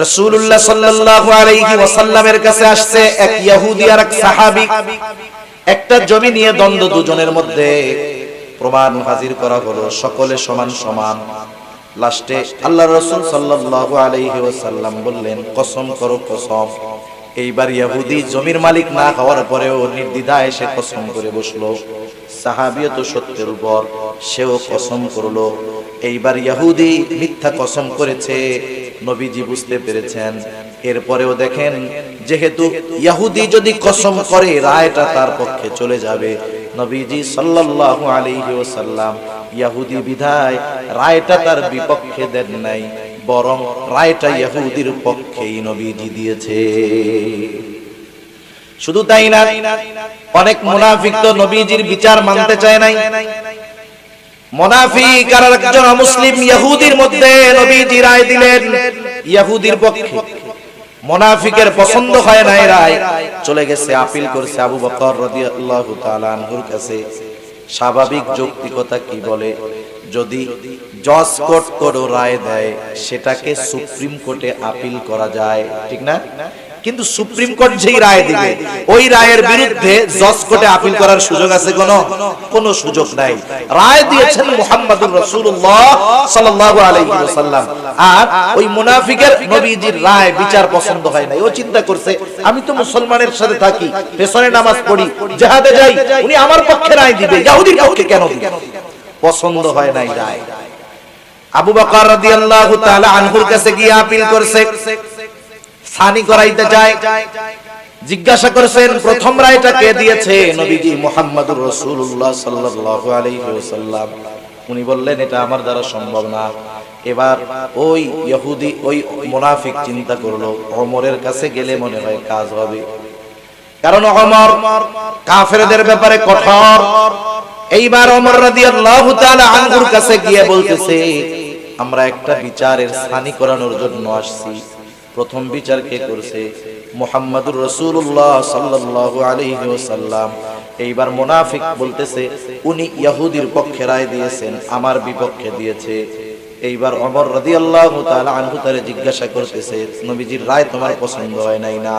রাসূলুল্লাহ সাল্লাল্লাহু আলাইহি ওয়াসাল্লামের কাছে আসছে এক ইহুদি আর এক সাহাবী। একটা জমি নিয়ে দ্বন্দ্ব দুজনের মধ্যে। প্রমাণ হাজির করা হলো, সকলে সমান সমান। লাস্টে আল্লাহর রাসূল সাল্লাল্লাহু আলাইহি ওয়াসাল্লাম বললেন, কসম করো কসম। এইবার ইহুদি জমির মালিক না হওয়ার পরেও নির্দ্বিধায় সে কসম করে বসলো। সাহাবীও তো সত্যের উপর, সেও কসম করলো। এইবার ইহুদি মিথ্যা কসম করেছে, নবীজি বুঝতে পেরেছেন। এরপরেও দেখেন, যেহেতু ইহুদি যদি কসম করে রায়টা তার পক্ষে চলে যাবে, নবীজি সাল্লাল্লাহু আলাইহি ওয়াসাল্লাম ইহুদি বিধায় রায়টা তার বিপক্ষে দেন নাই, বরং রায়টা ইহুদির পক্ষেই নবীজি দিয়েছে। শুধু তাই না, অনেক মুনাফিক তো নবীজির বিচার মানতে চায় নাই। মুনাফিক আর একজন মুসলিম ইহুদির মধ্যে নবীজি রায় দিলেন ইহুদির পক্ষে। মুনাফিকের পছন্দ হয় নাই রায়, চলে গেছে আপিল করছে আবু বকর রাদিয়াল্লাহু তাআলা আনহুর কাছে। স্বাভাবিক যৌক্তিকতা কি বলে, যদি জজ কোর্ট কোনো রায় দেয় সেটাকে সুপ্রিম কোর্টে আপিল করা যায়, ঠিক না? কিন্তু সুপ্রিম কোর্ট যেই রায় দিবে ওই রায়ের বিরুদ্ধে জজ কোর্টে আপিল করার সুযোগ আছে? কোনো সুযোগ নাই। রায় দিয়েছেন মুহাম্মদুর রাসূলুল্লাহ সাল্লাল্লাহু আলাইহি ওয়াসাল্লাম, আর ওই মুনাফিকের নবীজির রায় বিচার পছন্দ হয় নাই। ও চিন্তা করছে, আমি তো মুসলমানের সাথে থাকি, পেছনে নামাজ পড়ি, জিহাদে যাই, উনি আমার পক্ষে রায় দিবে, ইহুদির পক্ষে কেন দিবে? পছন্দ হয় নাই রায়। আবু বকর রাদিয়াল্লাহু তাআলা আনহুর কাছে গিয়ে আপিল করছে, সানি করাইতে যায়। জিজ্ঞাসা করেছেন, প্রথম রায়টা কে দিয়েছে? নবীজি মুহাম্মদুর রাসূলুল্লাহ সাল্লাল্লাহু আলাইহি ওয়াসাল্লাম। উনি বললেন, এটা আমার দ্বারা সম্ভব না। এবার ওই ইহুদি, ওই মুনাফিক চিন্তা করলো, ওমরের কাছে গেলে মনে হয় কাজ হবে, কারণ ওমর কাফেরদের ব্যাপারে কঠোর। এইবার ওমর রাদিয়াল্লাহু তাআলা আনহুর কাছে গিয়ে বলতেছে, আমরা একটা বিচারের সানি করানোর জন্য আসছি। প্রথম বিচার কে করছে? মুহাম্মদুর রাসূলুল্লাহ সাল্লাল্লাহু আলাইহি ওয়াসাল্লাম। এইবার মুনাফিক বলতেছে, উনি ইহুদির পক্ষে রায় দিয়েছেন, আমার বিপক্ষে দিয়েছে। এইবার ওমর রাদিয়াল্লাহু তাআলা আনহু তারে জিজ্ঞাসা করতেছে, নবীজির রায় তোমার পছন্দ হয় নাই না?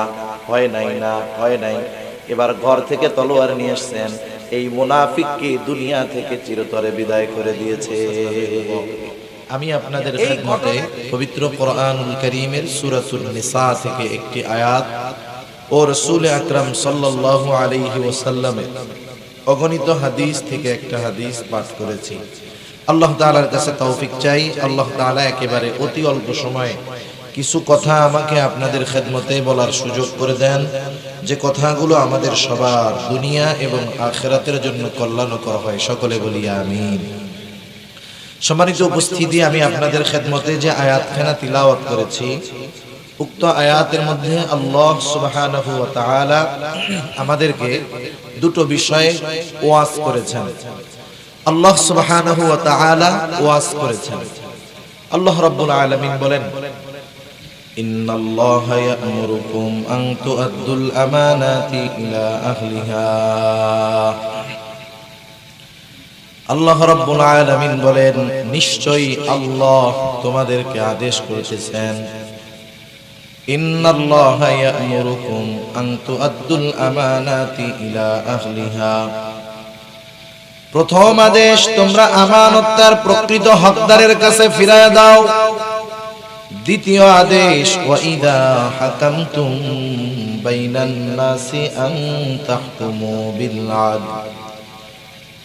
হয় নাই। এবার ঘর থেকে তলোয়ার নিয়ে আসছেন, এই মুনাফিককে দুনিয়া থেকে চিরতরে বিদায় করে দিয়েছে। আমি আপনাদের খেদমতে পবিত্র কোরআনুল কারীমের সূরাতুন নিসা থেকে একটি আয়াত ও রাসূল আকরাম সাল্লাল্লাহু আলাইহি ওয়াসাল্লামের অগণিত হাদিস থেকে একটা হাদিস পাঠ করেছি। আল্লাহ তাআলার কাছে তৌফিক চাই, আল্লাহ তাআলা একেবারে অতি অল্প সময়ে কিছু কথা আমাকে আপনাদের খেদমতে বলার সুযোগ করে দেন, যে কথাগুলো আমাদের সবার দুনিয়া এবং আখিরাতের জন্য কল্যাণকর হয়। সকলে বলি আমিন। সম্মানিত উপস্থিতি, আমি আপনাদের খেদমতে যে আয়াতখানা তিলাওয়াত করেছি, উক্ত আয়াতের মধ্যে আল্লাহ সুবহানাহু ওয়া তাআলা আমাদেরকে দুটো বিষয়ে ওয়াজ করেছেন। আল্লাহ সুবহানাহু ওয়া তাআলা ওয়াজ করেছেন। আল্লাহ রাব্বুল আলামিন বলেন, ইন্নাল্লাহা ইয়া'মুরুকুম আন তু'আদ্দুল আমানাতি ইলা আহলিহা। আল্লাহ রাব্বুল আলামিন বলেন, নিশ্চয়ই আল্লাহ তোমাদেরকে আদেশ করেছেন, ইন্নাল্লাহা ইয়া'মুরুকুম আন তু'আদ্দুল আমানাতি ইলা আহলিহা। প্রথম আদেশ, তোমরা আমানত তার প্রকৃত হকদারের কাছে ফিরায় দাও। দ্বিতীয় আদেশ, ওয়া ইযা হাকামতুম বাইনান নাসি আন তাহকুমু বিল আদল।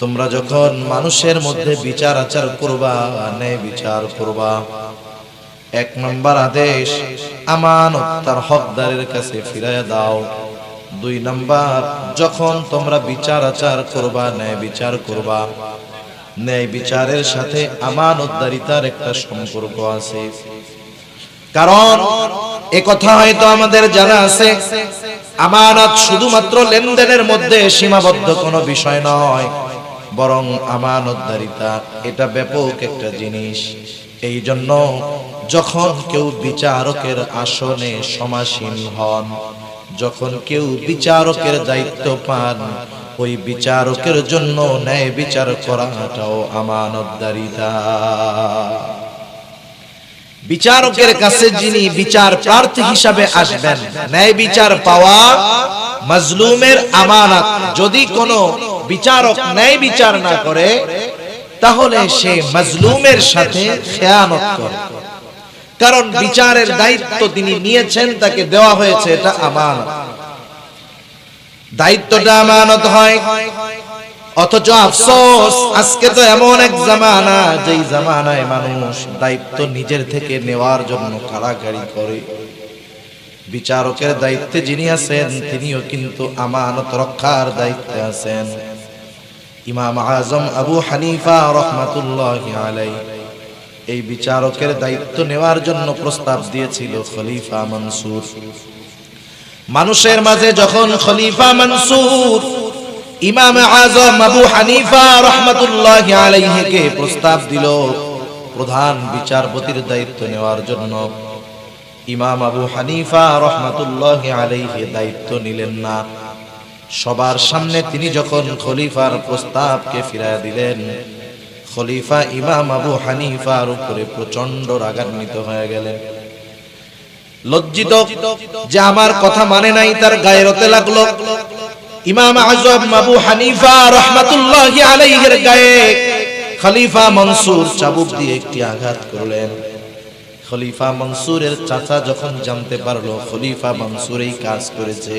তোমরা যখন মানুষের মধ্যে বিচার আচার করবা, ন্যায় বিচার করবা। এক নম্বর আদেশ, আমানত তার হকদারের কাছে ফিরাইয়া দাও। দুই নম্বর, যখন তোমরা বিচার আচার করবা, ন্যায় বিচার করবা, ন্যায় বিচারের সাথে আমানতদারিতার একটা সম্পর্ক আছে। কারণ এ কথা হয়তো আমাদের জানা আছে, আমানত শুধুমাত্র লেনদেনের মধ্যে সীমাবদ্ধ কোনো বিষয় নয়, বরং আমানতদারিতা এটা ব্যাপক একটা জিনিস। এই জন্য যখন কেউ বিচারকের আসনে সমাসীন হন, যখন কেউ বিচারকের দায়িত্ব পান, ওই বিচারকের জন্য ন্যায় বিচার করাটাও আমানতদারিতা। বিচারকের কাছে যিনি বিচার প্রার্থী হিসাবে আসবেন, ন্যায় বিচার পাওয়া মাজলুমের আমানত। যদি কোনো বিচারক ন্যায় বিচার না করে তাহলে সে মাজলুমের সাথে খেয়ানত করে, কারণ বিচারের দায়িত্ব তিনি নিয়েছেন, তাকে দেওয়া হয়েছে, এটা আমানত। দায়িত্বটা আমানত হয়। অথচ আফসোস, আজকে তো এমন এক জামানা, যেই জামানায় মানুষ দায়িত্ব নিজের থেকে নেওয়ার জন্য কাড়াকাড়ি করে। বিচারকের দায়িত্বে যিনি আছেন তিনিও কিন্তু আমানত রক্ষার দায়িত্বে আছেন। ইমাম আজম আবু হানিফা রাহমাতুল্লাহি আলাইহি এই বিচারকের দায়িত্ব নেওয়ার জন্য প্রস্তাব দিয়েছিল খলিফা মনসুর। মানুষের মাঝে যখন খলিফা মনসুর ইমাম আজম আবু হানিফা রাহমাতুল্লাহি আলাইহিকে প্রস্তাব দিল প্রধান বিচারপতির দায়িত্ব নেওয়ার জন্য, ইমাম আবু হানিফা রাহমাতুল্লাহি আলাইহি দায়িত্ব নিলেন না। সবার সামনে তিনি যখন খলিফার প্রস্তাবকে ফিরিয়ে দিলেন, খলিফা ইমাম আবু হানিফার উপরে প্রচন্ড রাগান্বিত হয়ে গেলেন। লজ্জিত যে আমার কথা মানে নাই, তার গায়রতে লাগলো। ইমাম আজম আবু হানিফা রাহমাতুল্লাহি আলাইহির গায়ে খলিফা মনসুর চাবুক দিয়ে একটি আঘাত করলেন। খলিফা মনসুরের চাচা যখন জানতে পারলো খলিফা মনসুর এই কাজ করেছে,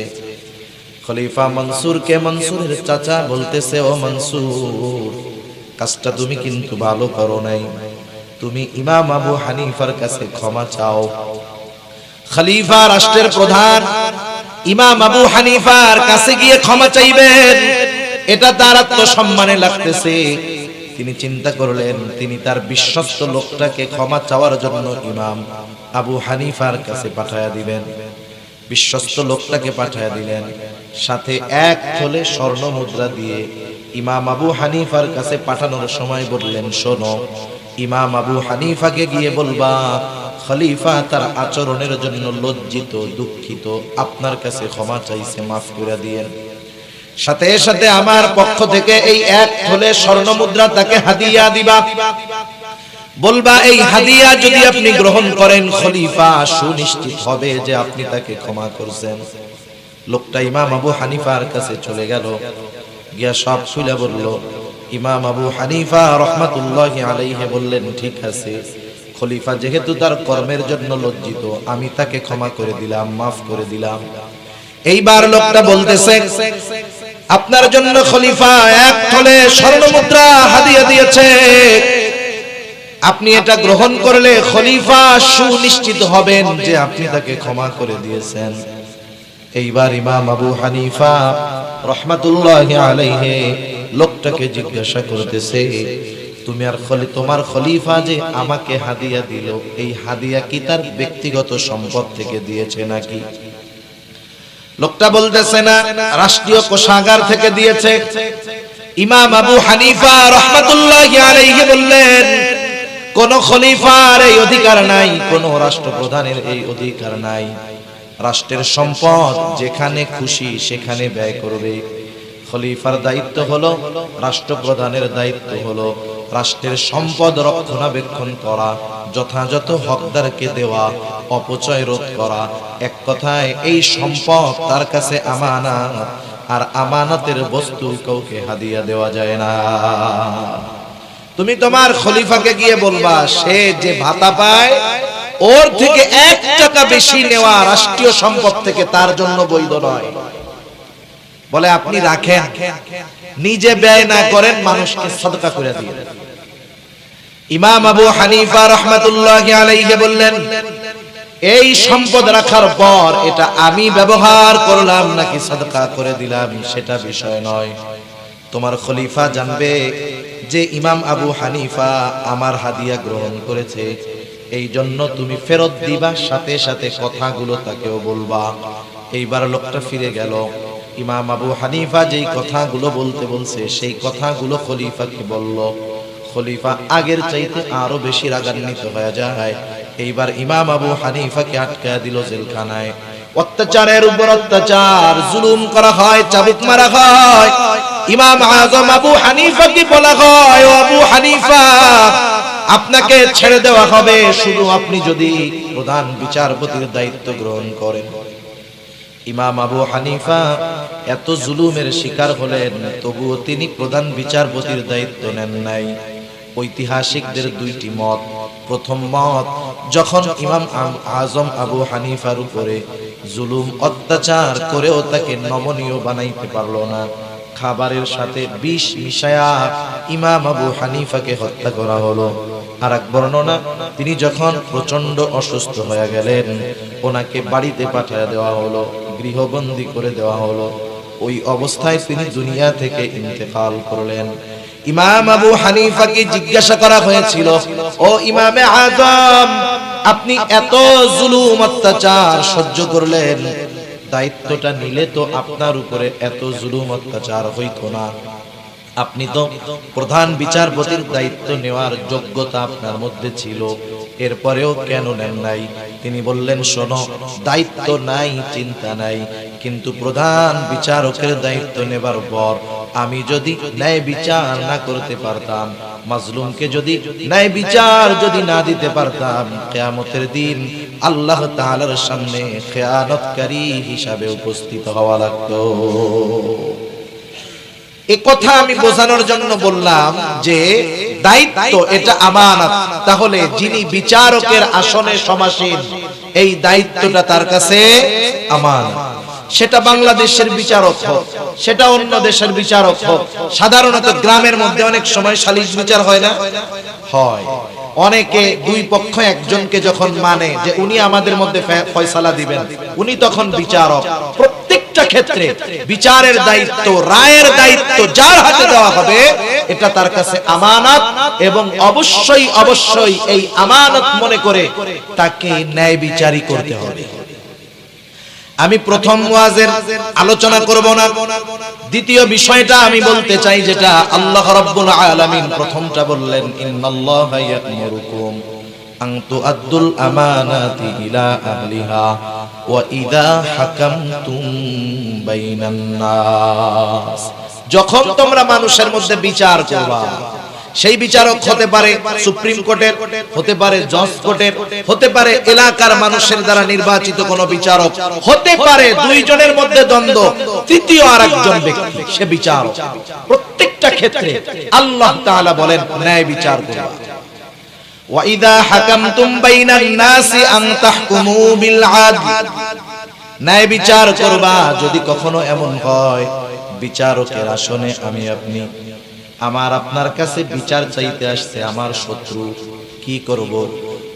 খলিফা মনসুরকে মনসুরের চাচা বলতেছে, ও মনসুর, কাজটা তুমি কিন্তু ভালো করো নাই, তুমি ইমাম আবু হানিফার কাছে ক্ষমা চাও। খলিফা রাষ্ট্রের প্রধান ইমাম আবু হানিফার কাছে গিয়ে ক্ষমা চাইবেন, এটা তার আত্মসম্মানে লাগতেছে। তিনি চিন্তা করলেন তিনি তার বিশ্বস্ত লোকটাকে ক্ষমা চাওয়ার জন্য ইমাম আবু হানিফার কাছে পাঠায়া দিবেন। বিশ্বস্ত লোকটাকে পাঠায়া দিলেন, সাথে এক থলে স্বর্ণ মুদ্রা দিয়ে ইমাম আবু হানিফার কাছে পাঠানোর সময় বললেন, শোনো, ইমাম আবু হানিফাকে গিয়ে বলবা খলিফা তার আচরণের জন্য লজ্জিত, দুঃখিত, আপনার কাছে ক্ষমা চাইছে, মাফ করে দিয়েন। সাথে সাথে আমার পক্ষ থেকে এই এক থলে স্বর্ণ মুদ্রা তাকে হাদিয়া দিবা। বলবা এই হাদিয়া যদি আপনি গ্রহণ করেন খলিফা সুনিশ্চিত হবে যে আপনি তাকে ক্ষমা করছেন। লোকটা ইমাম আবু হানিফার কাছে চলে গেল, গিয়া সব খুলে বলল। ইমাম আবু হানিফা রাহমাতুল্লাহি আলাইহি বললেন, ঠিক আছে, খলিফা যেহেতু তার কর্মের জন্য লজ্জিত, আমি তাকে ক্ষমা করে দিলাম, মাফ করে দিলাম। এইবার লোকটা বলতেছে, আপনার জন্য খলিফা এক থলে স্বর্ণ মুদ্রা হাদিয়া দিয়েছে, আপনি এটা গ্রহণ করলে খলিফা সুনিশ্চিত হবেন যে আপনি তাকে ক্ষমা করে দিয়েছেন। এইবার ইমাম আবু হানিফা রাহমাতুল্লাহি আলাইহি লোকটাকে জিজ্ঞাসা করতেছে, তুমি আর তোমার খলিফা যে আমাকে হাদিয়া দিল, এই হাদিয়া কি তার ব্যক্তিগত সম্পদ থেকে দিয়েছে নাকি? লোকটা বলতেছে, না, রাষ্ট্রীয় কোষাগার থেকে দিয়েছে। ইমাম আবু হানিফা রাহমাতুল্লাহি আলাইহি বললেন, কোন খলিফার এই অধিকার নাই, কোন রাষ্ট্রপ্রধানের এই অধিকার নাই। রাষ্ট্রের সম্পদ যেখানে খুশি সেখানে ব্যয় করবে। খলিফার দায়িত্ব হলো, রাষ্ট্রপ্রধানের দায়িত্ব হলো রাষ্ট্রের সম্পদ রক্ষণাবেক্ষণ করা, যথাযথ হকদারকে দেওয়া, অপচয় রোধ করা। এক কথায় এই সম্পদ তার কাছে আমানত, আর আমানতের বস্তু কাউকে হাদিয়া দেওয়া যায় না। তুমি তোমার খলিফাকে গিয়ে বলবা, সে যে ভাতা পায় ওর থেকে 1 টাকা বেশি নেওয়া রাষ্ট্রীয় সম্পদ থেকে তার জন্য বৈধ নয়। বলে আপনি রাখেন, নিজে ব্যয় না করেন, মানুষকে সদকা করে দিন। ইমাম আবু হানিফা রাহমাতুল্লাহি আলাইহি বললেন, এই সম্পদ রাখার পর এটা আমি ব্যবহার করলাম নাকি সদকা করে দিলাম সেটা বিষয় নয়। তোমার খলিফা জানবে যে ইমাম আবু হানিফা আমার হাদিয়া গ্রহণ করেছে, এই জন্য তুমি ফেরত দিবা, সাথে সাথে কথাগুলো তাকেও বলবা। এইবার লোকটা ফিরে গেল। ইমাম আবু হানিফা যেই কথাগুলো বলতে বলছে সেই কথাগুলো খলিফাকে বলল। খলিফা আগের চাইতে আরো বেশি রাগান্বিত হয়ে যায়। এইবার ইমাম আবু হানিফাকে আটকায় দিল জেলখানায়। অত্যাচারের উপর অত্যাচার, জুলুম করা হয়, চাবুক মারা হয়। ইমাম আজম আবু হানিফাকে বলা হয়, ও আবু হানিফা, আপনাকে ছেড়ে দেওয়া হবে শুধু আপনি যদি প্রধান বিচারপতির দায়িত্ব গ্রহণ করেন। ইমাম আবু হানিফা এত জুলুমের শিকার হলেন, তবুও তিনি প্রধান বিচারপতির দায়িত্ব নেন নাই। ঐতিহাসিকদের দুইটি মত। প্রথম মত, যখন ইমাম আজম আবু হানিফার উপরে জুলুম অত্যাচার করেও তাকে নমনীয় বানাইতে পারলো না, খাবারের সাথে বিষ মিশায়া ইমাম আবু হানিফাকে হত্যা করা হলো। আর এক বর্ণনা, তিনি যখন প্রচন্ড অসুস্থ হয়ে গেলেন, ওনাকে বাড়িতে পাঠিয়ে দেওয়া হলো, গৃহবন্দী করে দেওয়া হলো। ওই অবস্থায় তিনি দুনিয়া থেকে ইন্তেকাল করলেন। ইমাম আবু হানিফাকে জিজ্ঞাসা করা হয়েছিল, ও ইমামে আজম, আপনি এত জুলুম অত্যাচার সহ্য করলেন, দায়িত্বটা নিলে তো আপনার উপরে এত জুলুম অত্যাচার হইতো না। আপনি তো প্রধান বিচারপতির দায়িত্ব নেওয়ার যোগ্যতা আপনার মধ্যে ছিল, এরপরেও কেন নেন নাই? তিনি বললেন, শোনো, দায়িত্ব নাই চিন্তা নাই, কিন্তু প্রধান বিচারকের দায়িত্ব নেবার পর আমি যদি ন্যায় বিচার না করতে পারতাম, মাজলুমকে যদি ন্যায় বিচার যদি না দিতে পারতাম, কিয়ামতের দিন আল্লাহ তাআলার সামনে খেয়ানতকারী হিসাবে উপস্থিত হওয়া লাগতো। এই কথা আমি বোঝানোর জন্য বললাম যে দায়িত্ব এটা আমানত। তাহলে যিনি বিচারকের আসনে সমাসীন, এই দায়িত্বটা তার কাছে আমানত। সেটা বাংলাদেশের বিচারক হোক, সেটা অন্য দেশের বিচারক হোক। সাধারণত গ্রামের মধ্যে অনেক সময় সালিশ বিচার হয় না? হয়। অনেকে দুই পক্ষ একজনকে যখন মানে যে উনি আমাদের মধ্যে ফয়সালা দিবেন, উনি তখন বিচারক। প্রত্যেকটা ক্ষেত্রে বিচারের দায়িত্ব, রায়ের দায়িত্ব যার হাতে দেওয়া হবে, এটা তার কাছে আমানত, এবং অবশ্যই অবশ্যই এই আমানত মনে করে তাকে ন্যায় বিচারই করতে হবে। আমি প্রথম ওয়াজের আলোচনা করব না, দ্বিতীয় বিষয়টা আমি বলতে চাই, যেটা আল্লাহ রাব্বুল আলামিন প্রথমটা বললেন, ইন্নাল্লাহা ইয়া'মুরুকুম আন তুআদ্দুল আমানাতি ইলা আহলিহা ওয়া ইযা হাকামতুম বাইনান নাস। যখন তোমরা মানুষের মধ্যে বিচার করবা, সেই বিচারক হতে পারে সুপ্রিম কোর্টের, হতে পারে জজ কোর্টের, হতে পারে এলাকার মানুষের দ্বারা নির্বাচিত কোন বিচারক, হতে পারে দুইজনের মধ্যে দ্বন্দ্ব, তৃতীয় আরেকজন ব্যক্তি, সে বিচারক। প্রত্যেকটা ক্ষেত্রে আল্লাহ তাআলা বলেন ন্যায় বিচার করবা। ওয়া ইযা হাকামতুম বাইনান নাসি আন তাহকুমু বিল আদল, ন্যায় বিচার করবা। যদি কখনো এমন হয় বিচারকের আসনে আমি আপনি, আমার আপনার কাছে বিচার চাইতে আসছে আমার শত্রু, কি করব?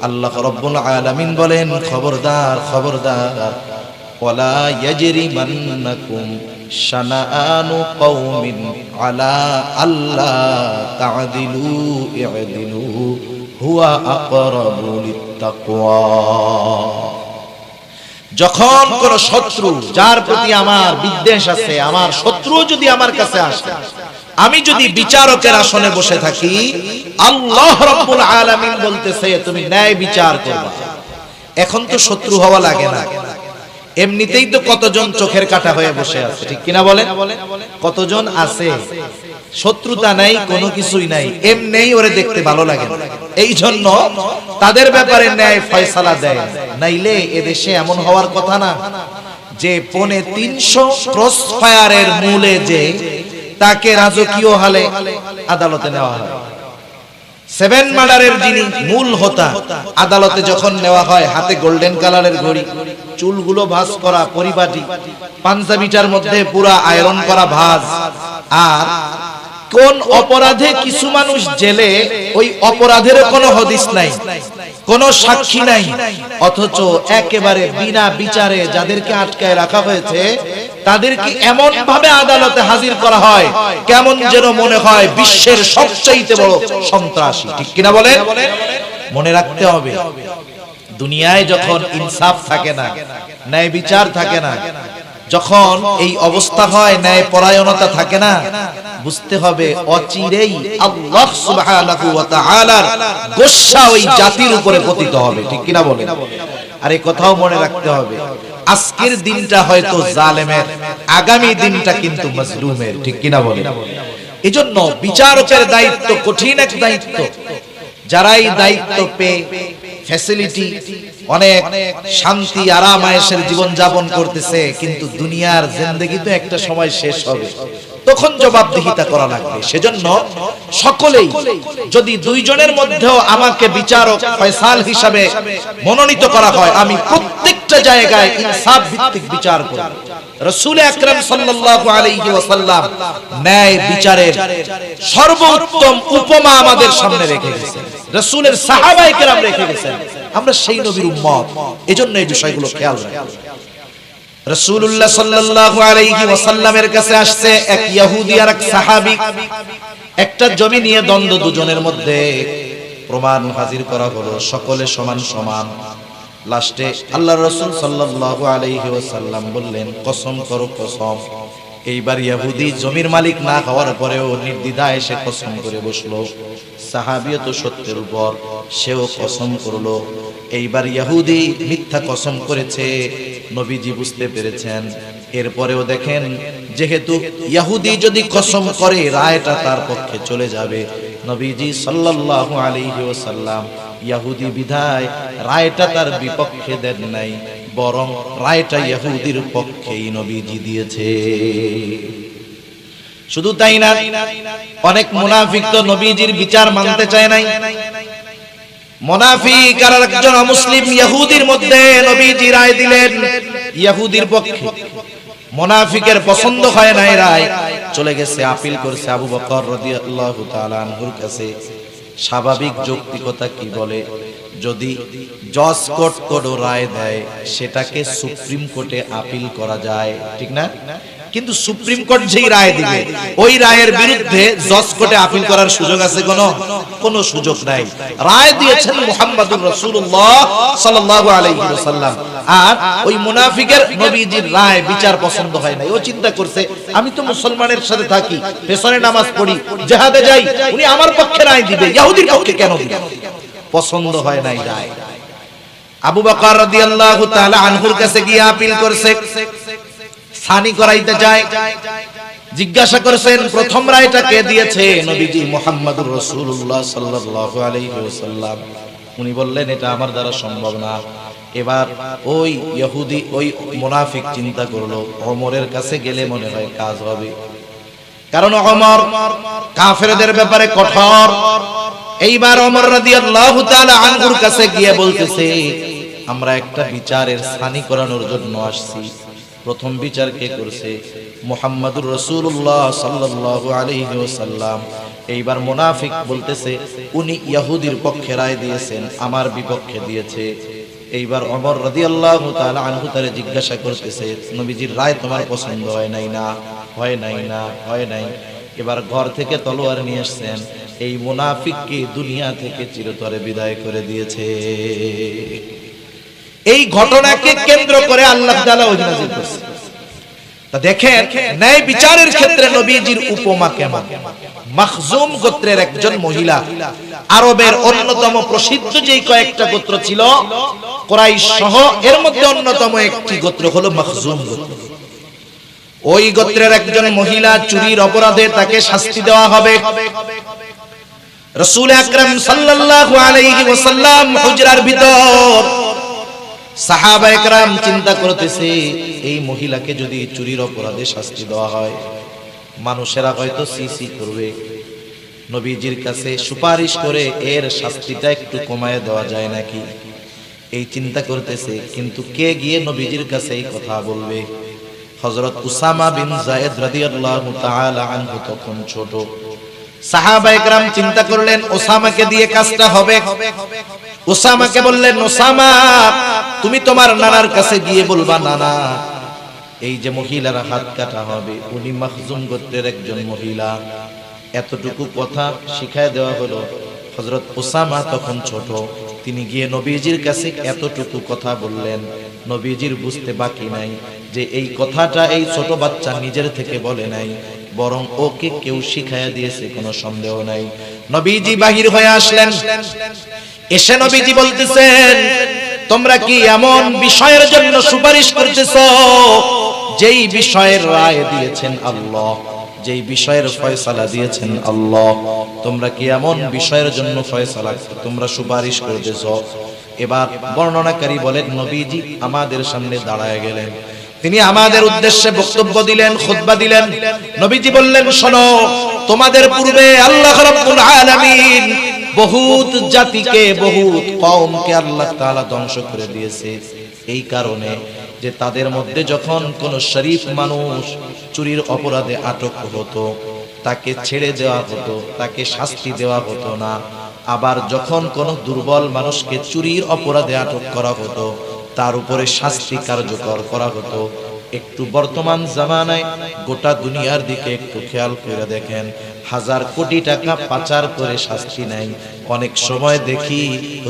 আল্লাহ রাব্বুল আলামিন বলেন, খবরদার খবরদার, ওয়ালা ইয়াজরিমান্নাকুম শানাআনু কওমিন আলা আল্লা তা'দিলু ই'দিলু হুয়া আকরাবু লিত্তাকওয়া। যখন কোন শত্রু, যার প্রতি আমার বিদ্বেষ আছে, আমার শত্রু যদি আমার কাছে আসে, আমি যদি বিচারকের আসনে বসে থাকি, আল্লাহ রাব্বুল আলামিন বলতেছে তুমি ন্যায় বিচার করবা। এখন তো শত্রু হওয়া লাগে না, এমনিতেই তো কতজন চোখের কাটা হয়ে বসে আছে, ঠিক কিনা বলেন? কতজন আছে, শত্রুতা নাই, কোনো কিছুই নাই, এমনিই ওরে দেখতে ভালো লাগে। এই জন্য তাদের ব্যাপারে ন্যায় ফয়সালা দেয়। নাইলে এদেশে এমন হওয়ার কথা না যে 350 ক্রস ফায়ারের মূলে যে তাকে রাজকীয় হালে আদালতে নেওয়া হয়। 7 মার্ডারের যিনি মূল হোতা, আদালতে যখন নেওয়া হয়, হাতে গোল্ডেন কালারের ঘড়ি, চুলগুলো ভাঁজ করা পরিপাটি, পাঞ্জাবিটার মধ্যে পুরা আয়রন করা ভাঁজ। আর কোন অপরাধে কিছু মানুষ জেলে, ওই অপরাধের কোনো হদিস নাই, কোন সাক্ষী নাই, অথচ একেবারে বিনা বিচারে যাদেরকে আটকায় রাখা হয়েছে তাদেরকে এমন ভাবে আদালতে হাজির করা হয়, কেমন যেন মনে হয় বিশ্বের সবচেয়ে বড় সন্ত্রাসী, ঠিক কিনা বলেন? মনে রাখতে হবে, দুনিয়ায় যখন ইনসাফ থাকে না, ন্যায় বিচার থাকে না, যখন এই অবস্থা হয়, ন্যায় পরায়ণতা থাকে না, বুঝতে হবে অচিরেই আল্লাহ সুবহানাহু ওয়া তাআলার গোসা ওই জাতির উপরে পতিত হবে, ঠিক কিনা বলেন? আর এই কথাও মনে রাখতে হবে, আজকের দিনটা হয়তো জালেমের, আগামী দিনটা কিন্তু মাজলুমের, ঠিক কিনা বলেন? এজন্য বিচারকের দায়িত্ব কঠিন এক দায়িত্ব। যারাই দায়িত্ব পেয়ে ফ্যাসিলিটি অনেক শান্তি আরাম আয়েশের জীবন যাপন করতেছে, কিন্তু দুনিয়ার জিন্দেগি তো একটা সময় শেষ হবে, তখন জবাবদিহিতা করা লাগবে। সেজন্য সকলেই যদি দুইজনের মধ্যেও আমাকে বিচারক ফয়সাল হিসাবে মনোনীত করা হয়, আমি প্রত্যেকটা জায়গায় ইনসাফ ভিত্তিক বিচার করব। রাসূল আকরাম সাল্লাল্লাহু আলাইহি ওয়াসাল্লাম ন্যায় বিচারের সর্বোত্তম উপমা আমাদের সামনে রেখে গেছেন, রাসূলের সাহাবায়ে কেরাম রেখে গেছেন। আমরা সেই নবীর উম্মত, এজন্য এই বিষয়গুলো খেয়াল রাখব। রাসূলুল্লাহ সাল্লাল্লাহু আলাইহি ওয়াসাল্লামের কাছে আসছে এক ইহুদি আর এক সাহাবী, একটা জমি নিয়ে দ্বন্দ্ব, দুজনের মধ্যে প্রমাণ হাজির করা হলো, সকলে সমান সমান। লাস্টে আল্লাহর রাসূল সাল্লাল্লাহু আলাইহি ওয়াসাল্লাম বললেন, কসম করো কসম। এইবার ইহুদি জমির মালিক না হওয়ার পরেও নির্দ্বিধায় সে কসম করে বসলো। সাহাবীও তো সত্যের উপর, সেও কসম করলো। এইবার ইহুদি মিথ্যা কসম করেছে, নবীজি বুঝতে পেরেছেন। এরপরেও দেখেন, যেহেতু ইহুদি যদি কসম করে রায়টা তার পক্ষে চলে যাবে, নবীজি সাল্লাল্লাহু আলাইহি ওয়াসাল্লাম ইহুদি বিধায় রায়টা তার বিপক্ষে দেন নাই, বরং রায়টা ইহুদির পক্ষেই নবীজি দিয়েছে। শুধু তাই না, অনেক মুনাফিক তো নবীজির বিচার মানতে চায় নাই। মুনাফিক আর একজন অমুসলিম ইহুদির মধ্যে নবীজি রায় দিলেন ইহুদির পক্ষে। মুনাফিকের পছন্দ হয় নাই রায়, চলে গেছে আপিল করছে আবু বকর রাদিয়াল্লাহু তাআলা আনহুর কাছে। স্বাভাবিক যৌক্তিকতা কি বলে, যদি জজ কোর্ট কোনো রায় দেয় সেটাকে সুপ্রিম কোর্টে আপিল করা যায়, ঠিক না? কিন্তু সুপ্রিম কোর্ট যেই রায় দিবে, ওই রায়ের বিরুদ্ধে জজ কোর্টে আপিল করার সুযোগ আছে? কোনো সুযোগ নাই। রায় দিয়েছেন মুহাম্মদুর রাসূলুল্লাহ সাল্লাল্লাহু আলাইহি ওয়াসাল্লাম, আর ওই মুনাফিকের নবীজির রায় বিচার পছন্দ হয় নাই। ও চিন্তা করছে, আমি তো মুসলমানের সাথে থাকি, পেছনে নামাজ পড়ি, জিহাদে যাই, উনি আমার পক্ষে রায় দিবে, ইহুদির পক্ষে কেন দিবে? পছন্দ হয় নাই রায়। আবু বকর রাদিয়াল্লাহু তাআলা আনহুর কাছে গিয়ে আপিল করছে, সানি করাইতে যায়। জিজ্ঞাসা করেছেন, প্রথম রায়টা কে দিয়েছে? নবীজি মুহাম্মদুর রাসূলুল্লাহ সাল্লাল্লাহু আলাইহি ওয়াসাল্লাম। উনি বললেন, এটা আমার দ্বারা সম্ভব না। এবার ওই ইহুদি, ওই মুনাফিক চিন্তা করলো, ওমরের কাছে গেলে মনে হয় কাজ হবে, কারণ ওমর কাফেরদের ব্যাপারে কঠোর। এইবার ওমর রাদিয়াল্লাহু তাআলা আনহুর কাছে গিয়ে বলতেছে, আমরা একটা বিচারের সানি করানোর জন্য আসছি। প্রথম বিচার কে করছে? মুহাম্মদুর রাসূলুল্লাহ সাল্লাল্লাহু আলাইহি ওয়াসাল্লাম। এইবার মুনাফিক বলতেছে, উনি ইহুদির পক্ষে রায় দিয়েছেন, আমার বিপক্ষে দিয়েছে। এইবার ওমর রাদিয়াল্লাহু তাআলা আনহু তারে জিজ্ঞাসা করতেছে, নবীজির রায় তোমার পছন্দ হয় নাই না? হয় নাই না? হয় নাই। এবার ঘর থেকে তলোয়ার নিয়ে আসছেন, এই মুনাফিককে দুনিয়া থেকে চিরতরে বিদায় করে দিয়েছে। এই ঘটনাকে কেন্দ্র করে আল্লাহ তাআলা ওহী নাযিল করেছেন। তা দেখেন, ন্যায় বিচারের ক্ষেত্রে নবীজির উপমা কেমন। মাখজুম গোত্রের একজন মহিলা, আরবের অন্যতম প্রসিদ্ধ যেই কয়েকটা গোত্র ছিল কুরাইশ সহ, এর মধ্যে অন্যতম একটি গোত্র হলো মাখজুম গোত্র। ওই গোত্রের একজন মহিলা চুরির অপরাধে তাকে শাস্তি দেওয়া হবে। রাসূল আকরাম সাল্লাল্লাহু আলাইহি ওয়াসাল্লাম হুজরার ভিতর, সাহাবায়ে কেরাম চিন্তা করতেছে, এই মহিলাকে যদি চুরির অপরাধে শাস্তি দেওয়া হয়, মানুষেরা হয়তো সিসি করবে, নবীজির কাছে সুপারিশ করে এর শাস্তিটা একটু কমায় দেওয়া যায় নাকি, এই চিন্তা করতেছে। কিন্তু কে গিয়ে নবীজির কাছে এই কথা বলবে? হযরত উসামা বিন যায়েদ রাদিয়াল্লাহু তাআলা আনহু তখন ছোট। সাহাবায়ে কেরাম চিন্তা করলেন, ওসামাকে দিয়ে কাজটা হবে। ওসামাকে বললেন, ওসামা তুমি তোমার নানার কাছে গিয়ে বলবা, নানা এই যে মহিলার হাত কাটা হবে, উনি মাখজুম গোত্রের একজন মহিলা। এতটুকু কথা শিখায় দেওয়া হলো। হযরত ওসামা তখন ছোট, তিনি গিয়ে নবীজির কাছে এতটুকু কথা বললেন। নবীজির বুঝতে বাকি নাই যে এই কথাটা এই ছোট বাচ্চা নিজের থেকে বলে নাই, বরং ওকে কেউ শিখায়া দিয়েছে, কোনো সন্দেহ নাই। নবীজি বাহির হয়ে আসলেন। এসে নবীজি বলতেছেন, তোমরা কি এমন বিষয়ের জন্য সুপারিশ করতেছো যেই বিষয়ের রায় দিয়েছেন আল্লাহ, যেই বিষয়ের ফয়সালা দিয়েছেন আল্লাহ, তোমরা কি এমন বিষয়ের জন্য ফয়সালা তোমরা সুপারিশ করে দিয়েছো? এবার বর্ণনাকারী বলেন নবীজি আমাদের সামনে দাঁড়ায় গেলেন, তিনি আমাদের উদ্দেশ্যে বক্তব্য দিলেন, খুতবা দিলেন। নবীজি বললেন, শোনো, তোমাদের পূর্বে আল্লাহ রাব্বুল আলামিন বহুত জাতিকে, বহুত কওমকে আল্লাহ তাআলা ধ্বংস করে দিয়েছে এই কারণে যে তাদের মধ্যে যখন কোন শরীফ মানুষ চুরির অপরাধে আটক হতো তাকে ছেড়ে দেওয়া হতো, তাকে শাস্তি দেওয়া হতো না। আবার যখন কোন দুর্বল মানুষকে চুরির অপরাধে আটক করা হতো তার উপরে শাস্তি কার্যকর করা হতো। একটু বর্তমান জামানায় গোটা দুনিয়ার দিকে একটু খেয়াল করে দেখেন, হাজার কোটি টাকা পাচার করে শাস্তি নাই, অনেক সময় দেখি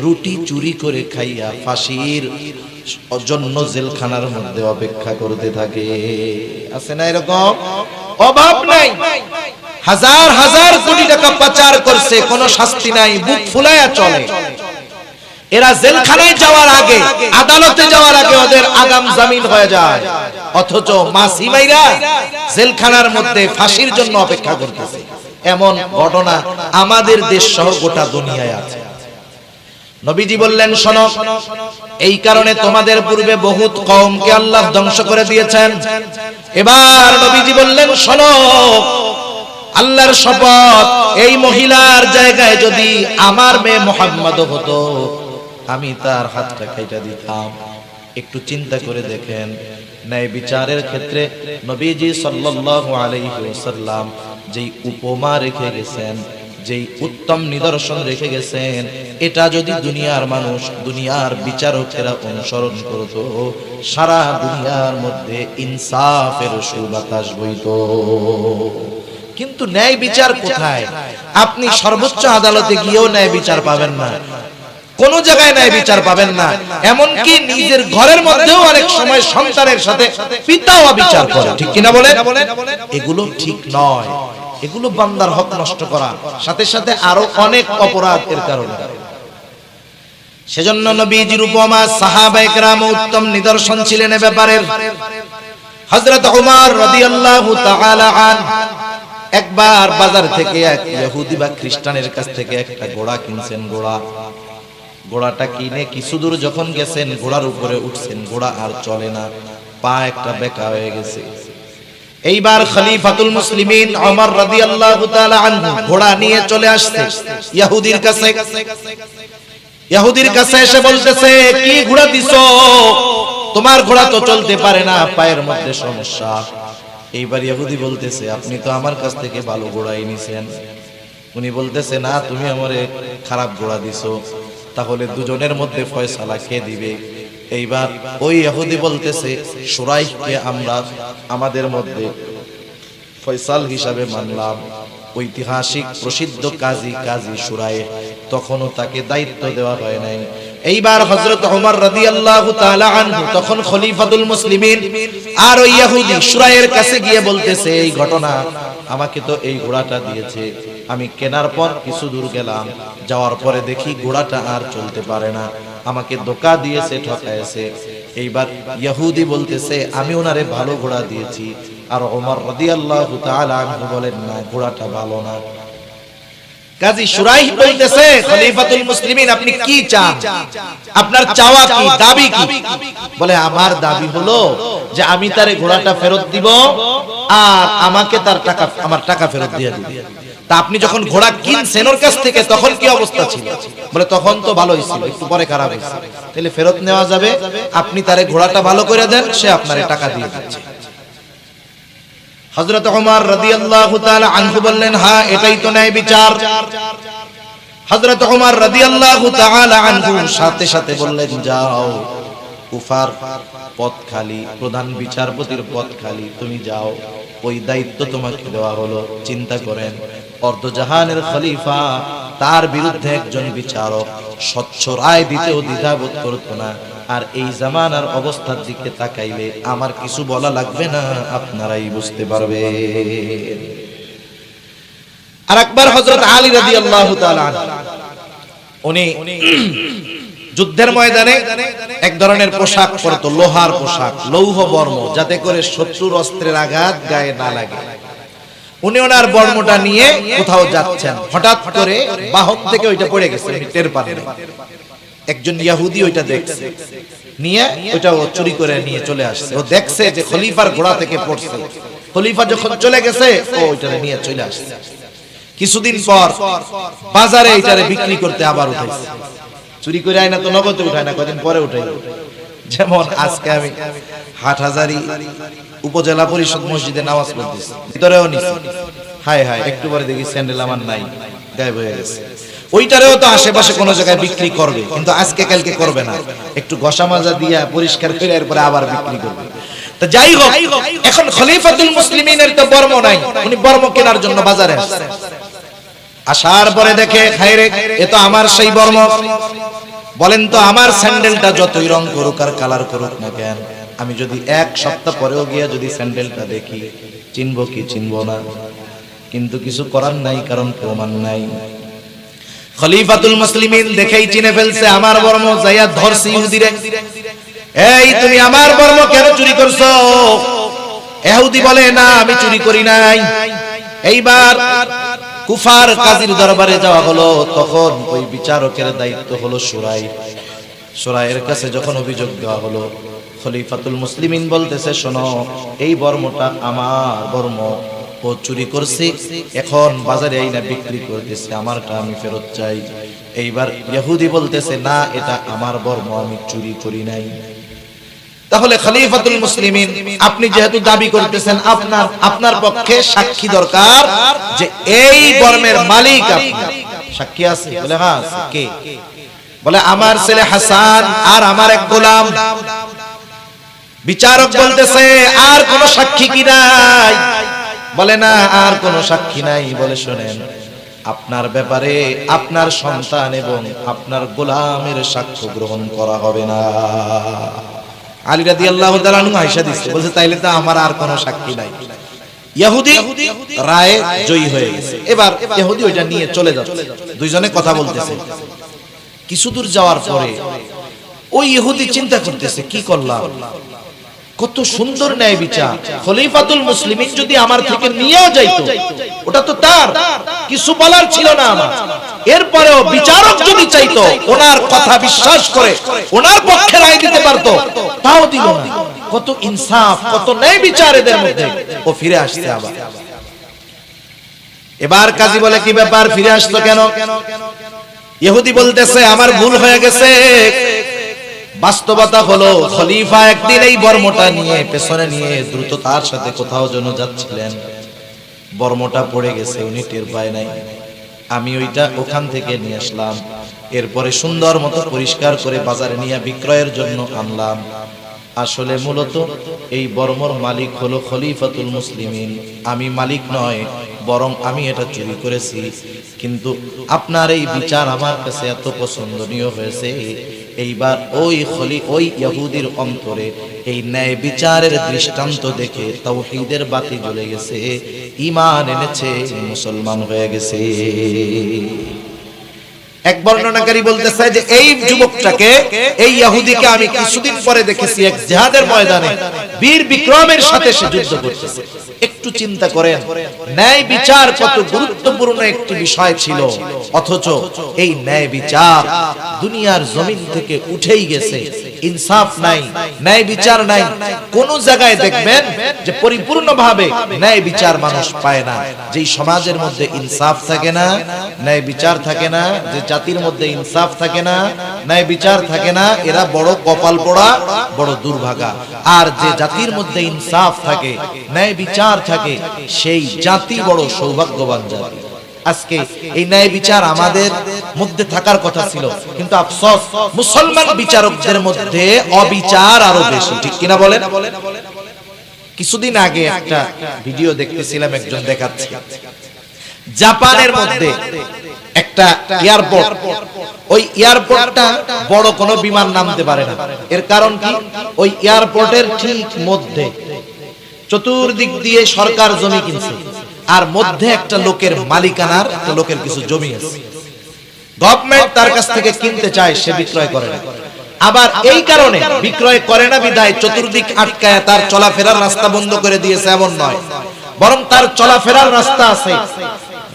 রুটি চুরি করে খাইয়া ফাঁসির জন্য জেলখানার মধ্যে অপেক্ষা করতে থাকে। আছে না এরকম? অভাব নাই, হাজার হাজার কোটি টাকা পাচার করছে, কোনো শাস্তি নাই, বুক ফুলায়া চলে। এরা জেলখানায় যাওয়ার আগে, আদালতে যাওয়ার আগে ওদের আগাম জামিন হয়ে যায়, অথচ মাসিমাইরা জেলখানার মধ্যে ফাঁসির জন্য অপেক্ষা করতেছে। এমন ঘটনা আমাদের দেশ সহ গোটা দুনিয়ায় আছে। নবীজি বললেন, শোনো, এই কারণে তোমাদের পূর্বে বহুত কওমকে আল্লাহ ধ্বংস করে দিয়েছেন। এবার নবীজি বললেন, শোনো, আল্লাহর শপথ, এই মহিলার জায়গায় যদি আমার মেয়ে মুহাম্মদ হতো আমি তার হাতটা কেটে দিতাম। একটু চিন্তা করে দেখেন, ন্যায় বিচারের ক্ষেত্রে নবীজি সাল্লাল্লাহু আলাইহি ওয়াসাল্লাম যেই উপমা রেখে গেছেন, যেই উত্তম নিদর্শন রেখে গেছেন, এটা যদি দুনিয়ার মানুষ, দুনিয়ার বিচারকেরা অনুসরণ করত, সারা দুনিয়ার মধ্যে ইনসাফের সুবাতাস বইত। কিন্তু ন্যায় বিচার কোথায়? আপনি সর্বোচ্চ আদালতে গিয়েও ন্যায় বিচার পাবেন না, কোন জায়গায় ন্যায় বিচার পাবেন না। এমনকি নিজের ঘরের মধ্যেও অনেক সময় সন্তানের সাথে পিতাও বিচার করে, ঠিক কিনা বলেন? এগুলো ঠিক নয়, এগুলো বান্দার হক নষ্ট করা, সাথে সাথে আরো অনেক অপরাধ এর কারণে। সেজন্য নবীজির উপমা, সাহাবায়ে কেরাম উত্তম নিদর্শন ছিলেন এ ব্যাপারের। হযরত ওমর রাদিয়াল্লাহু তাআলা আনহু একবার বাজার থেকে এক ইহুদি বা খ্রিস্টানের কাছ থেকে একটা ঘোড়া কিনছেন। ঘোড়াটা কিনে কিছু দূর যখন গেছেন, ঘোড়ার উপরে উঠছেন, ঘোড়া আর চলে না, পা একটা বেঁকা হয়ে গেছে। এইবার খলিফাতুল মুসলিমিন ওমর রাদিয়াল্লাহু তাআলা আনহু ঘোড়া নিয়ে চলে আসছে ইহুদির কাছে। ইহুদির কাছে এসে বলতেছে, কি ঘোড়া দিছো? তোমার ঘোড়া তো চলতে পারে না, পায়ের মধ্যে সমস্যা। এইবার ইহুদি বলতেছে, আপনি তো আমার কাছ থেকে ভালো ঘোড়াই নিছেন। উনি বলতেছে, না, তুমি আমারে খারাপ ঘোড়া দিছো। তাহলে দুজনের মধ্যে ফয়সালা কে দিবে? এইবার ওই ইহুদি বলতেছে, শুরাইহকে আমরা আমাদের মধ্যে ফয়সাল হিসাবে মানলাম। ঐতিহাসিক প্রসিদ্ধ কাজী শুরাইহ, তখনও তাকে দায়িত্ব দেওয়া হয় নাই। এইবার হযরত ওমর রাদিয়াল্লাহু তাআলা আনহু তখন খলিফাতুল মুসলিমিন, আর ওই ইহুদি শুরাইয়ের কাছে গিয়ে বলতেছে, এই ঘটনা, আমাকে তো এই ঘোড়াটা দিয়েছে, আমি কেনার পর কিছু দূর গেলাম, যাওয়ার পরে দেখি ঘোড়াটা আর চলতে পারে না, আমাকে ধোঁকা দিয়েছে, ঠকাইছে। এইবার ইহুদি বলতেছে, আমি ওনারে ভালো ঘোড়া দিয়েছি। আর ওমর রাদিয়াল্লাহু তাআলা আনহু বলেন, না, ঘোড়াটা ভালো না। কাজী শুরাইহ বলতেছে, খলিফাতুল মুসলিমিন, আপনি কি চান? আপনার চাওয়া কি, দাবি কি? বলে, আমার দাবি হলো যে আমি তারে ঘোড়াটা ফেরত দিব আর আমাকে তার টাকা, আমার টাকা ফেরত দিয়ে দিবেন। তা আপনি যখন ঘোড়া কিনছেন ওর কাছ থেকে তখন কি অবস্থা ছিল? বলে, তখন তো ভালোই ছিল, একটু পরে খারাপ হয়েছে। তাহলে ফেরত নেওয়া যাবে, আপনি তারে ঘোড়াটা ভালো করে দেন, সে আপনারে টাকা দিয়ে দিচ্ছে। হযরত ওমর রাদিয়াল্লাহু তাআলা আনহু বললেন, হ্যাঁ, এটাই তো ন্যায় বিচার। হযরত ওমর রাদিয়াল্লাহু তাআলা আনহু সাথে সাথে বললেন, যাও, কুফার পদ খালি, প্রধান বিচারপতির পদ খালি, তুমি যাও, ওই দায়িত্ব তোমাকে দেওয়া হলো। চিন্তা করেন, অর্ধজাহানের খলিফা, তার বিরুদ্ধে একজন বিচারক স্বচ্ছ রায় দিতেও দ্বিধাবোধ করতো না। আর এই জামানার অবস্থার দিকে তাকাইলে আমার কিছু বলা লাগবে না, আপনারাই বুঝতে পারবেন। আর একবার হযরত আলী রাদিয়াল্লাহু তাআলা উনি যুদ্ধের ময়দানে এক ধরনের পোশাক পরতো, লোহার পোশাক, লৌহ বর্ম, যাতে করে শত্রুর অস্ত্রের আঘাত গায়ে না লাগে। উনি ওনার বর্মটা নিয়ে কোথাও যাচ্ছেন, হঠাৎ করে বাহন থেকে ওইটা পড়ে গেছে, উনি টের পান নাই। একজন ইহুদি ওইটা দেখছে, নিয়ে ওইটা ও চুরি করে নিয়ে চলে আসছে। ও দেখছে যে খলিফার ঘোড়া থেকে পড়ছে, খলিফা যখন চলে গেছে ও ওইটা নিয়ে চলে আসছে। কিছুদিন পর বাজারে এটারে বিক্রি করতে আবার উঠাইছে। চুরি করে আয় না তো নগদে উঠায় না, কয়েকদিন পরে উঠাই। যেমন আজকে আমি হাটহাজারী উপজেলা পরিষদ মসজিদে নামাজ পড়তেছি, ভিতরেও নিছি, হায় হায় একটু পরে দেখি স্যান্ডেল আমার নাই, গায়েব হয়ে গেছে। ওইটারেও তো আশেপাশে কোনো জায়গায় বিক্রি করবে, কিন্তু আজকে কালকে করবে না, একটু ঘষা মাজা দিয়া পরিষ্কার করে এরপরে আবার বিক্রি করবে। তো যাই হোক, এখন খলিফাতুল মুসলিমিনের তো বর্ম নাই, উনি বর্ম কেনার জন্য বাজারে আসছে। আসার পরে দেখে হায়রে, এ তো আমার সেই বর্ম। বলেন তো আমার স্যান্ডেলটা যতই রং করুক আর কালার করুক না কেন, আমি যদি এক সপ্তাহ পরেও গিয়া যদি স্যান্ডেলটা দেখি, চিনবো কি চিনবো না? কিন্তু কিছু করার নাই, কারণ প্রমাণ নাই। খলিফাতুল মুসলিমিন দেখেই চিনে ফেলছে আমার বর্ম, যাইয়া ধরছে ইহুদিরে, এই তুমি আমার বর্ম কেন চুরি করছো? ইহুদি বলে না আমি চুরি করি নাই। এইবার কুফার কাজীর দরবারে যাওয়া হলো, তখন ওই বিচারকের দায়িত্ব হলো সুরাই। সুরাইয়ের কাছে যখন অভিযোগ দেওয়া হলো, খলিফাতুল মুসলিমিন বলতেছে শোনো, এই বর্মটা আমার বর্ম, ও চুরি করছে, এখন বাজারে আইনা বিক্রি করতেছে, আমারটা আমি ফেরত চাই। এইবার ইহুদি বলতেছে না, এটা আমার বর্ম, আমি চুরি করি নাই। তাহলে খলিফাতুল মুসলিমিন, আপনি যেহেতু দাবি করতেছেন, আপনার পক্ষে সাক্ষী দরকার যে এই বর্মের মালিক আপনি। সাক্ষী আছে? বলে হ্যাঁ। কে? বলে আমার ছেলে হাসান আর আমার এক গোলাম। বিচারক বলতেছে আর কোন সাক্ষী কি নাই? বলে না আর কোন সাক্ষী নাই। বলে শোনেন, আপনার ব্যাপারে আপনার সন্তান এবং আপনার গোলামের সাক্ষ্য গ্রহণ করা হবে না। আলী রাদিয়াল্লাহু তাআলা আনহু আয়েশা দিচ্ছে, বলছে তাইলে তো আমার আর কোনো সাক্ষী নাই। ইহুদি রায়ে জয়ী হয়ে গেছে। এবার ইহুদি ওইটা নিয়ে চলে যাচ্ছে, দুইজনে কথা বলতেছে। কিছু দূর যাওয়ার পরে ওই ইহুদি চিন্তা করতেছে, কি করলাম, কত সুন্দর ন্যায় বিচার, খলিফাতুল মুসলিমিন যদি আমার থেকে নিয়েও যাইতো, ওটা তো তার, কিছু বলার ছিল না আমার। এরপরেও বিচারক যদি চাইতো, ওনার কথা বিশ্বাস করে ওনার পক্ষে রায় দিতে পারতো, তাও দিল না। কত ইনসাফ, কত ন্যায় বিচার এদের মধ্যে। ও ফিরে আসছে আবার। এবার কাজী বলে কি ব্যাপার, ফিরে আসতো কেন? ইহুদি বলতেছে আমার ভুল হয়ে গেছে। বাস্তবতা হলো খলিফা একদিন এই বর্মটা নিয়ে পেছনে নিয়ে দ্রুততার সাথে কোথাও যেন যাচ্ছিলেন, বর্মটা পড়ে গেছে, উনি টের পায় নাই। আমি ওইটা ওখান থেকে নিয়ে আসলাম, এরপরে সুন্দর মতো পরিষ্কার করে বাজারে নিয়ে বিক্রয়ের জন্য আনলাম। আসলে মূলত এই বর্মর মালিক হলো খলিফাতুল মুসলিমিন, আমি মালিক নয়, বরং আমি এটা চুরি করেছি। কিন্তু আপনার এই বিচার আমার কাছে এত পছন্দনীয় হয়েছে, এইবার ওই ইহুদির অন্তরে এই ন্যায় বিচারের দৃষ্টান্ত দেখে তাওহীদের বাতি জ্বলে গেছে, ঈমান এনেছে, মুসলমান হয়ে গেছে। এক বর্ণনাকারী বলতেছে যে এই যুবকটাকে, এই ইহুদিকে আমি কিছুদিন পরে দেখেছি এক জিহাদের ময়দানে বীর বিক্রমের সাথে সে যুদ্ধ করতেছে। একটু চিন্তা করেন, ন্যায় বিচার কত গুরুত্বপূর্ণ একটি বিষয় ছিল, অথচ এই ন্যায় বিচার দুনিয়ার জমিন থেকে উঠেই গেছে। ইনসাফ নাই, ন্যায় বিচার নাই। কোন জায়গায় দেখবেন যে পরিপূর্ণভাবে ন্যায় বিচার মানুষ পায় না। যেই সমাজের মধ্যে ইনসাফ থাকে না, ন্যায় বিচার থাকে না, যে জাতির মধ্যে ইনসাফ থাকে না, ন্যায় বিচার থাকে না, এরা বড় কপাল পোড়া, বড় দুর্ভাগা। আর যে জাতির মধ্যে ইনসাফ থাকে, ন্যায় বিচার থাকে, সেই জাতি বড় সৌভাগ্যবান জাতি। আজকে এই ন্যায় বিচার আমাদের মধ্যে থাকার কথা ছিল, কিন্তু আফসোস মুসলমান বিচারকদের মধ্যে অবিচার আরো বেশি। ঠিক কিনা বলেন? কিছুদিন আগে একটা ভিডিও দেখতেছিলাম, একজন দেখাচ্ছে জাপানের মধ্যে একটা এয়ারপোর্ট, ওই এয়ারপোর্টটা বড় কোনো বিমান নামতে পারে না। এর কারণ কি? ওই এয়ারপোর্টের ঠিক মধ্যে চতুর্দিক দিয়ে সরকার জমি কিনছে, আর মধ্যে একটা লোকের মালিকানার, একটা লোকের কিছু জমি আছে, গভর্নমেন্ট তার কাছ থেকে কিনতে চায়, সে বিক্রয় করে না। আবার এই কারণে বিক্রয় করে না বিধায় চতুর্দিক আটকায় তার চলাফেরার রাস্তা বন্ধ করে দিয়েছে, এমন নয়, বরং তার চলাফেরার রাস্তা আছে।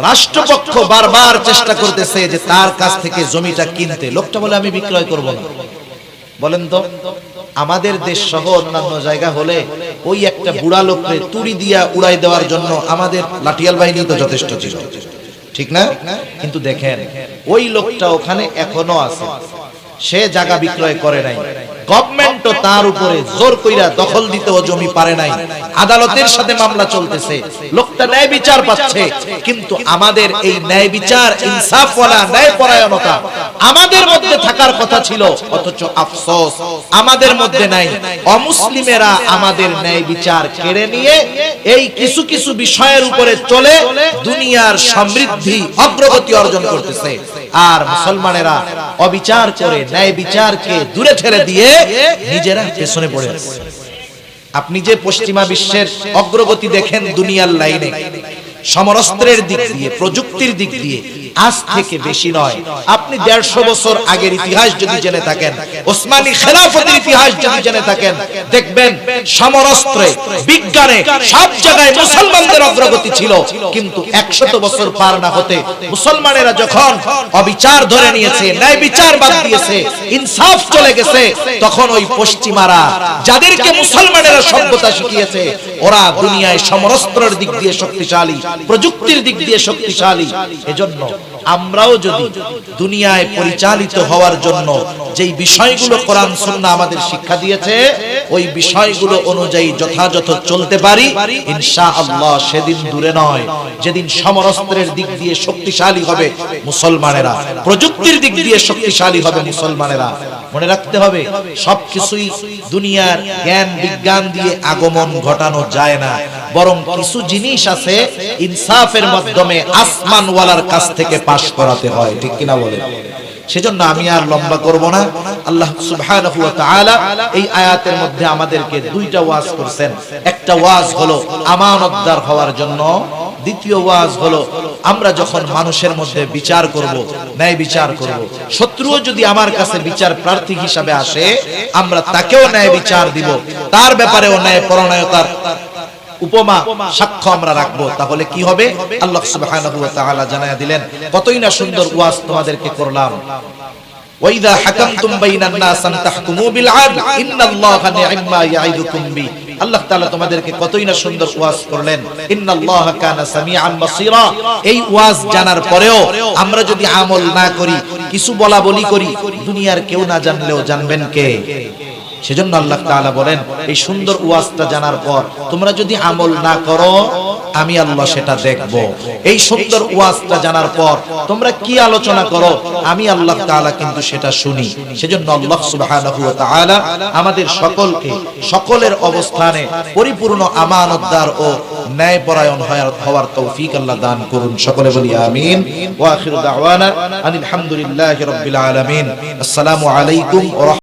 রাষ্ট্রপক্ষ বারবার চেষ্টা করতেছে যে তার কাছ থেকে জমিটা কিনতে। লোকটা বলে আমি বিক্রয় করব না। বলেন তো, আমাদের দেশ সহ অন্যান্য জায়গা হলে ওই একটা বুড়া লোককে তুড়ি দিয়া উড়াই দেওয়ার জন্য আমাদের লাঠিয়াল বাহিনী তো যথেষ্ট ছিল, ঠিক না? কিন্তু দেখেন ওই লোকটা ওখানে এখনো আছে, সে জায়গা বিক্রয় করে নাই। গভর্নমেন্টও তার উপরে জোর কইরা দখল দিতে ও জমি পারে নাই। আদালতের সাথে মামলা চলতেছে, লোকটা ন্যায় বিচার পাচ্ছে। কিন্তু আমাদের এই ন্যায় বিচার, ইনসাফওয়ালা ন্যায়পরায়ণতা আমাদের মধ্যে থাকার কথা ছিল, অথচ আফসোস আমাদের মধ্যে নাই। অমুসলিমেরা আমাদের ন্যায় বিচার কেড়ে নিয়ে এই কিছু কিছু বিষয়ের উপরে চলে দুনিয়ার সমৃদ্ধি অগ্রগতি অর্জন করতেছে। আর মুসলমানেরা অবিচার করে ন্যায় বিচারকে দূরে ঠেলে দিয়ে নিজেরা পেছনে পড়ে আছে। আপনি যে পশ্চিমা বিশ্বের অগ্রগতি দেখেন দুনিয়ার লাইনে, সমরাস্ত্রের দিক দিয়ে, প্রযুক্তির দিক দিয়ে আজ থেকে বেশি নয়, আপনি 150 বছর আগের ইতিহাস যদি জেনে থাকেন, ওসমানী খেলাফতের ইতিহাস যদি জেনে থাকেন, দেখবেন সমরাস্ত্রে, বিজ্ঞানে সব জায়গায় মুসলমানদের অগ্রগতি ছিল। কিন্তু 100 বছর পার না হতে মুসলমানেরা যখন অবিচার ধরে নিয়েছে, ন্যায় বিচার বাদ দিয়েছে, ইনসাফ চলে গেছে, তখন ওই পশ্চিমারা যাদেরকে মুসলমানেরা সভ্যতা শিখিয়েছে, ওরা দুনিয়ায় সমরাস্ত্রের দিক দিয়ে শক্তিশালী, প্রযুক্তির দিক দিয়ে শক্তিশালী। এজন্য আমরাও যদি দুনিয়ায় পরিচালিত হওয়ার জন্য যেই বিষয়গুলো কোরআন সুন্নাহ আমাদের শিক্ষা দিয়েছে, ওই বিষয়গুলো অনুযায়ী যথাযথ চলতে পারি, ইনশাআল্লাহ সেদিন দূরে নয় যেদিন সমরাস্ত্রের দিক দিয়ে শক্তিশালী হবে মুসলমানেরা, প্রযুক্তির দিক দিয়ে শক্তিশালী হবে মুসলমানেরা। মনে রাখতে হবে, সবকিছুই দুনিয়ার জ্ঞান বিজ্ঞান দিয়ে আগমন ঘটানো যায় না, বরং কিছু জিনিস আছে ইনসাফের মাধ্যমে আসমানওয়ালার কাছ থেকে পাশ করাতে হয়, ঠিক কিনা বলেন? সেজন্য আমি আর লম্বা করব না। আল্লাহ সুবহানাহু ওয়া তাআলা এই আয়াতের মধ্যে আমাদেরকে দুইটা ওয়াজ করেছেন। একটা ওয়াজ হলো আমানতদার হওয়ার জন্য, দ্বিতীয় ওয়াজ হলো আমরা যখন মানুষের মধ্যে বিচার করব, ন্যায় বিচার করব, শত্রুও যদি আমার কাছে বিচার প্রার্থী হিসাবে আসে, আমরা তাকেও ন্যায় বিচার দিব, তার ব্যাপারেও ন্যায় পরায়ণতার উপমা সাক্ষ্য আমরা রাখবো। তাহলে কি হবে? আল্লাহ সুবহানাহু ওয়া তাআলা জানায়া দিলেন। কতই না সুন্দর ওয়াজ তোমাদেরকে করলাম। ওয়াইদা হাকামতুম বাইনান নাস আন তাহকুমু বিল আদল ইন্নাল্লাহা নি'মা ইয়াইদুকুম বি। আল্লাহ তাআলা তোমাদেরকে কতই না সুন্দর ওয়াজ করলেন, ইন্নাল্লাহা কানা সামিআন বাসীরা। এই ওয়াজ জানার পরেও আমরা যদি আমল না করি, কিছু বলা বলি করি, দুনিয়ার কেউ না জানলেও জানবেন কে? সেজন্য আল্লাহ তাআলা বলেন, এই সুন্দর ওয়াজটা জানার পর তোমরা যদি আমল না করো, আমি আল্লাহ সেটা দেখব। এই সুন্দর ওয়াজটা জানার পর তোমরা কি আলোচনা করো, আমি আল্লাহ তাআলা কিন্তু সেটা শুনি। সেজন্য আল্লাহ সুবহানাহু ওয়া তাআলা আমাদের সকলকে সকলের অবস্থানে পরিপূর্ণ আমানতদার ও ন্যায়পরায়ণ হওয়ার তৌফিক আল্লাহ দান করুন। সকলে বলি আমিন। ওয়া আখিরু দাওয়ানা আনিল হামদুলিল্লাহি রাব্বিল আলামিন। আসসালামু আলাইকুম ওয়া